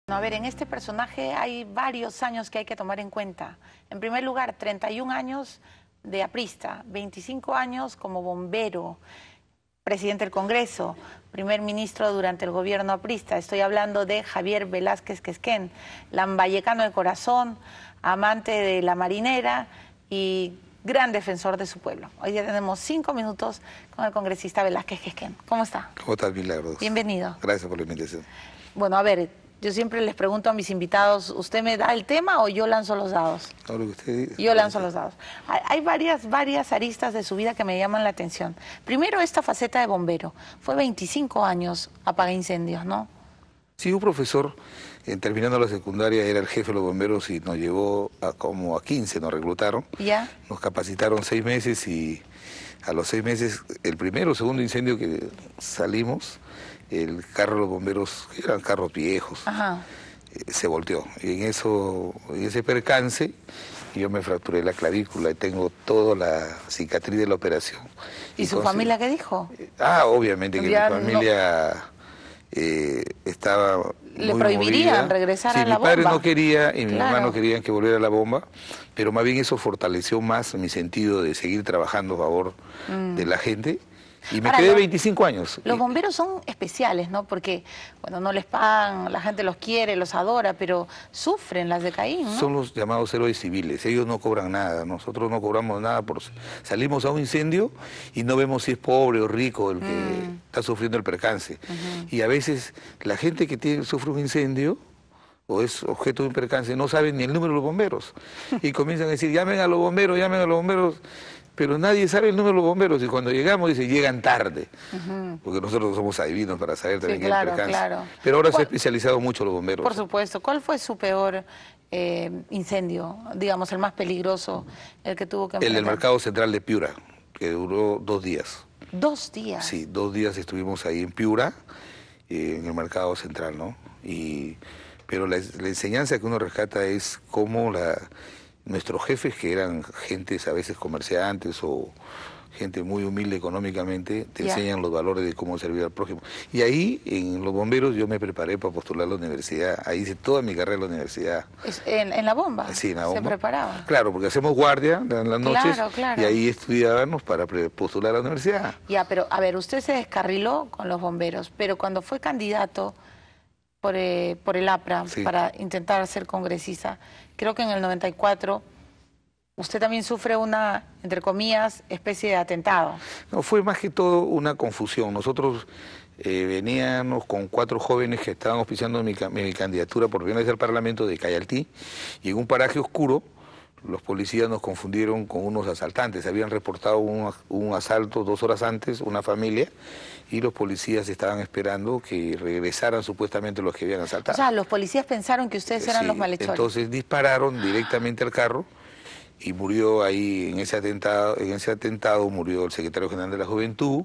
A ver, en este personaje hay varios años que hay que tomar en cuenta. En primer lugar, 31 años de aprista, 25 años como bombero, presidente del Congreso, primer ministro durante el gobierno aprista. Estoy hablando de Javier Velázquez Quesquén, lambayecano de corazón, amante de la marinera y gran defensor de su pueblo. Hoy día tenemos 5 minutos con el congresista Velázquez Quesquén. ¿Cómo está? ¿Cómo estás, Milagros? Bienvenido. Gracias por la invitación. Bueno, a ver, yo siempre les pregunto a mis invitados, ¿usted me da el tema o yo lanzo los dados? Todo lo que usted diga. Yo lanzo los dados. Hay varias aristas de su vida que me llaman la atención. Primero, esta faceta de bombero. Fue 25 años apaga incendios, ¿no? Sí, un profesor, terminando la secundaria, era el jefe de los bomberos y nos llevó como a 15, nos reclutaron. ¿Ya? Nos capacitaron 6 meses y a los 6 meses, el primero o segundo incendio que salimos, el carro de los bomberos, eran carros viejos, se volteó. Y en ese percance, yo me fracturé la clavícula y tengo toda la cicatriz de la operación. ¿Y su familia qué dijo? Obviamente que mi familia estaba ¿Le prohibirían regresar a la bomba? Mi padre no quería y mi mamá no Claro. querían que volviera a la bomba, pero más bien eso fortaleció más mi sentido de seguir trabajando a favor de la gente. Y me quedé 25 años. Los bomberos son especiales, ¿no? Porque, bueno, no les pagan, la gente los quiere, los adora, pero sufren las de Caín, ¿no? Son los llamados héroes civiles. Ellos no cobran nada. Nosotros no cobramos nada. Salimos a un incendio y no vemos si es pobre o rico el que está sufriendo el percance. Y a veces la gente que sufre un incendio o es objeto de un percance no sabe ni el número de los bomberos. Y comienzan a decir, llamen a los bomberos, llamen a los bomberos. Pero nadie sabe el número de los bomberos y cuando llegamos dice llegan tarde, porque nosotros somos adivinos para saber también que hay percance. Claro. Pero ahora se ha especializado mucho los bomberos. Por supuesto. ¿Cuál fue su peor incendio, digamos, el más peligroso, el que tuvo que enfrentar? El del Mercado Central de Piura, que duró 2 días. ¿2 días? Sí, 2 días estuvimos ahí en Piura, en el Mercado Central, ¿no? Pero la enseñanza que uno rescata es cómo nuestros jefes, que eran gentes a veces comerciantes o gente muy humilde económicamente, te enseñan los valores de cómo servir al prójimo. Y ahí, en los bomberos, yo me preparé para postular a la universidad. Ahí hice toda mi carrera en la universidad. ¿En la bomba? Sí, en la bomba. ¿Se preparaba? Claro, porque hacemos guardia en las noches Claro. y ahí estudiábamos para postular a la universidad. Ya, pero a ver, usted se descarriló con los bomberos, pero cuando fue candidato por el APRA para intentar ser congresista, creo que en el 94, usted también sufre una, entre comillas, especie de atentado. No, fue más que todo una confusión. Nosotros veníamos con 4 jóvenes que estaban auspiciando mi candidatura por primera vez al Parlamento de Cayaltí, y en un paraje oscuro los policías nos confundieron con unos asaltantes. Habían reportado un asalto 2 horas antes, una familia, y los policías estaban esperando que regresaran supuestamente los que habían asaltado. O sea, los policías pensaron que ustedes eran los malhechores. Entonces dispararon directamente al carro y murió ahí en ese atentado murió el secretario general de la Juventud.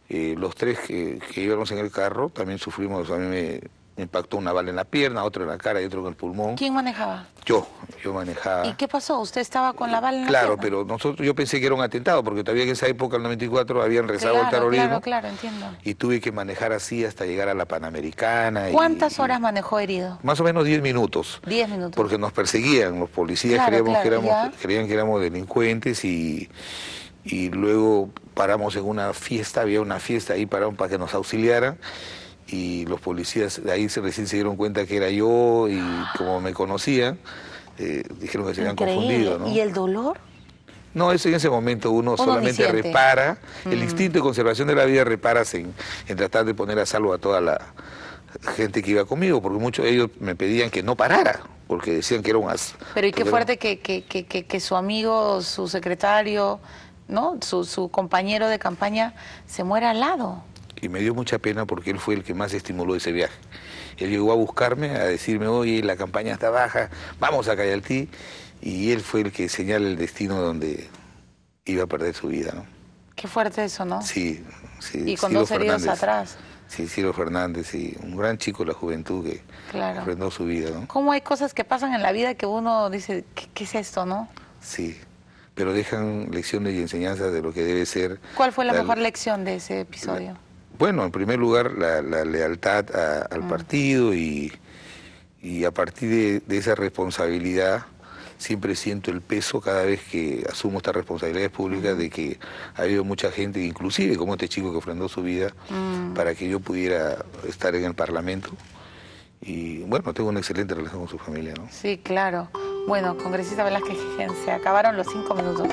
Los 3 que íbamos en el carro también sufrimos. A mí me impactó una bala en la pierna, otro en la cara y otro en el pulmón. ¿Quién manejaba? Yo manejaba. ¿Y qué pasó? ¿Usted estaba con la bala en la pierna? Claro, pero yo pensé que era un atentado, porque todavía en esa época, el 94, habían rezado el terrorismo. Claro, entiendo. Y tuve que manejar así hasta llegar a la Panamericana. ¿Cuántas horas manejó herido? Más o menos 10 minutos. 10 minutos. Porque nos perseguían, los policías creían que éramos delincuentes y luego paramos en una fiesta, había una fiesta ahí, pararon para que nos auxiliaran. Y los policías de ahí recién se dieron cuenta que era yo y como me conocían, dijeron que se habían confundido, ¿no? ¿Y el dolor? No, eso en ese momento uno solamente repara, el instinto de conservación de la vida reparas en tratar de poner a salvo a toda la gente que iba conmigo, porque muchos de ellos me pedían que no parara, porque decían que era un as. Pero y qué fuerte que su amigo, su secretario, ¿no? Su compañero de campaña se muera al lado. Y me dio mucha pena porque él fue el que más estimuló ese viaje. Él llegó a buscarme, a decirme, oye, la campaña está baja, vamos a Cayaltí, y él fue el que señala el destino donde iba a perder su vida, ¿no? Qué fuerte eso, ¿no? Sí. Y con 2 heridos atrás. Sí, Ciro Fernández, sí, un gran chico de la juventud que enfrentó su vida, ¿no? ¿Cómo hay cosas que pasan en la vida que uno dice, ¿qué es esto, no? Sí, pero dejan lecciones y enseñanzas de lo que debe ser. ¿Cuál fue la mejor lección de ese episodio? Bueno, en primer lugar, la lealtad al partido y Y a partir de esa responsabilidad, siempre siento el peso cada vez que asumo estas responsabilidades públicas de que ha habido mucha gente, inclusive como este chico que ofrendó su vida para que yo pudiera estar en el Parlamento. Y bueno, tengo una excelente relación con su familia, ¿no? Sí, claro. Bueno, congresista Velázquez, se acabaron los 5 minutos.